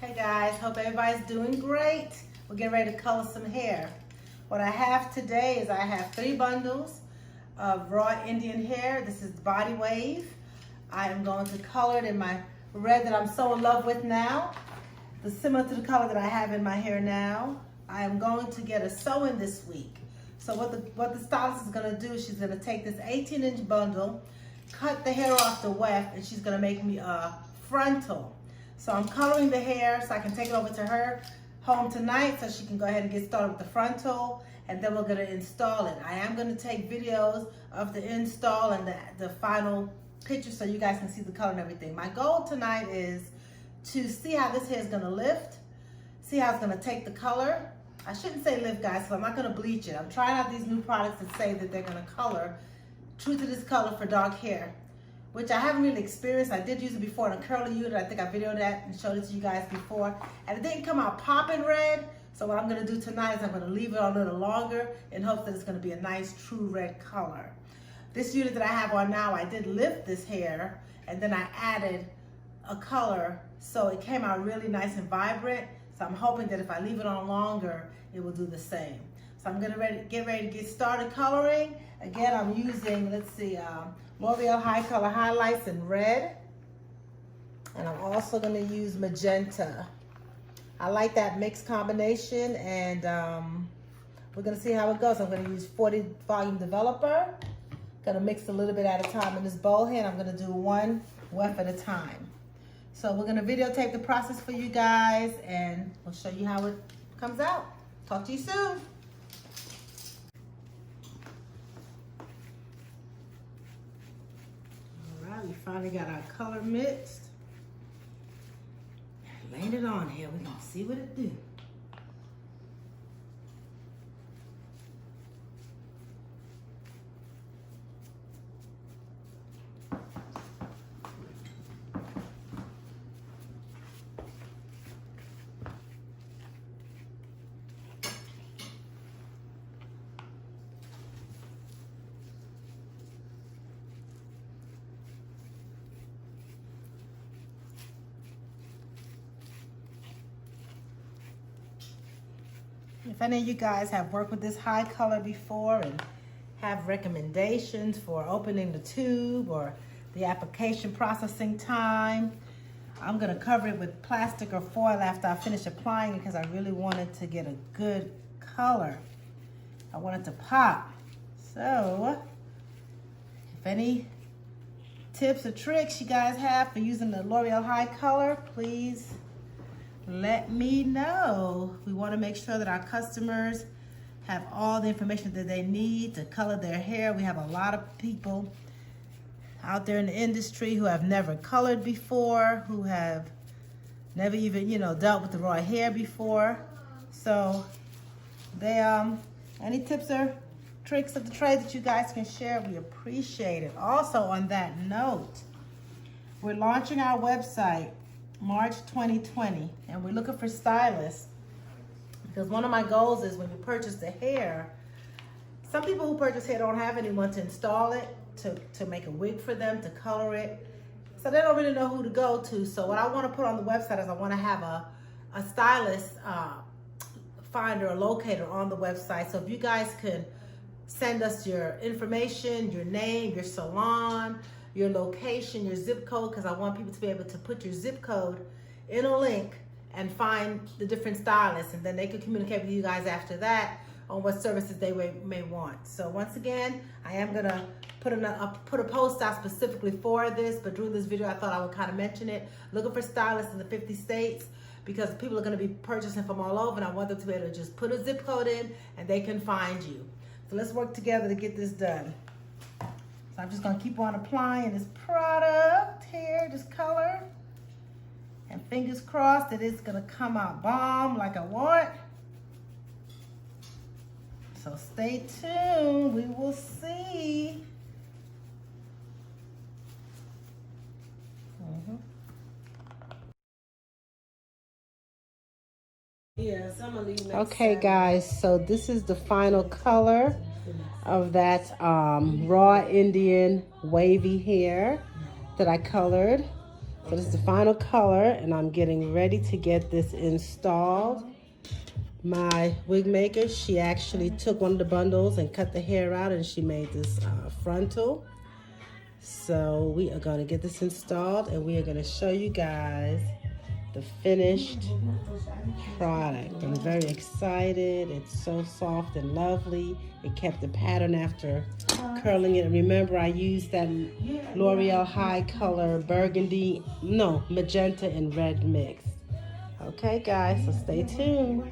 Hey guys, hope everybody's doing great. We're getting ready to color some hair. What I have today is I have 3 bundles of raw Indian hair. This is the body wave. I am going to color it in my red that I'm so in love with now. Similar to the color that I have in my hair now. I am going to get a sew-in this week. So what the stylist is going to do is she's going to take this 18-inch bundle, cut the hair off the weft, and she's going to make me a frontal. So I'm coloring the hair so I can take it over to her home tonight so she can go ahead and get started with the frontal, and then we're going to install it. I am going to take videos of the install and the final picture so you guys can see the color and everything. My goal tonight is to see how this hair is going to lift, see how it's going to take the color. I shouldn't say lift, guys, because I'm not going to bleach it. I'm trying out these new products that say that they're going to color true to this color for dark hair, which I haven't really experienced. I did use it before in a curly unit. I think I videoed that and showed it to you guys before. And it didn't come out popping red. So what I'm going to do tonight is I'm going to leave it on a little longer in hopes that it's going to be a nice true red color. This unit that I have on now, I did lift this hair and then I added a color so it came out really nice and vibrant. So I'm hoping that if I leave it on longer, it will do the same. So I'm going to get ready to get started coloring. Again, I'm using, let's see, L'Oreal HiColor highlights in red. And I'm also going to use Magenta. I like that mixed combination, and we're going to see how it goes. I'm going to use 40 volume developer. Going to mix a little bit at a time in this bowl here, and I'm going to do one weft at a time. So we're going to videotape the process for you guys, and we'll show you how it comes out. Talk to you soon. We finally got our color mixed. Laying it on here. We're gonna see what it do. If any of you guys have worked with this HiColor before and have recommendations for opening the tube or the application processing time, I'm going to cover it with plastic or foil after I finish applying it because I really wanted to get a good color. I want it to pop. So, if any tips or tricks you guys have for using the L'Oreal HiColor, please let me know. We want to make sure that our customers have all the information that they need to color their hair. We have a lot of people out there in the industry who have never colored before, who have never even, dealt with the raw hair before. So they any tips or tricks of the trade that you guys can share, we appreciate it. Also, on that note, we're launching our website March 2020, and we're looking for stylists because one of my goals is when you purchase the hair, some people who purchase hair don't have anyone to install it, to make a wig for them, to color it, so they don't really know who to go to. So what I want to put on the website is I want to have a stylist finder or locator on the website. So if you guys could send us your information, your name, your salon, your location, your zip code, because I want people to be able to put your zip code in a link and find the different stylists, and then they can communicate with you guys after that on what services they may want. So once again, I am gonna put a post out specifically for this, but during this video I thought I would kind of mention it. Looking for stylists in the 50 states because people are gonna be purchasing from all over, and I want them to be able to just put a zip code in and they can find you. So let's work together to get this done. So I'm just gonna keep on applying this product here, this color. And fingers crossed that it's gonna come out bomb like I want. So stay tuned, we will see. Yeah, some of these. Okay, guys, so this is the final color of that raw Indian wavy hair that I colored So this is the final color, and I'm getting ready to get this installed. My wig maker, she actually took one of the bundles and cut the hair out, and she made this frontal. So we are going to get this installed, and we are going to show you guys the finished product. I'm very excited. It's so soft and lovely. It kept the pattern after curling it. And remember, I used that L'Oreal HiColor Magenta and red mix. Okay guys, so stay tuned.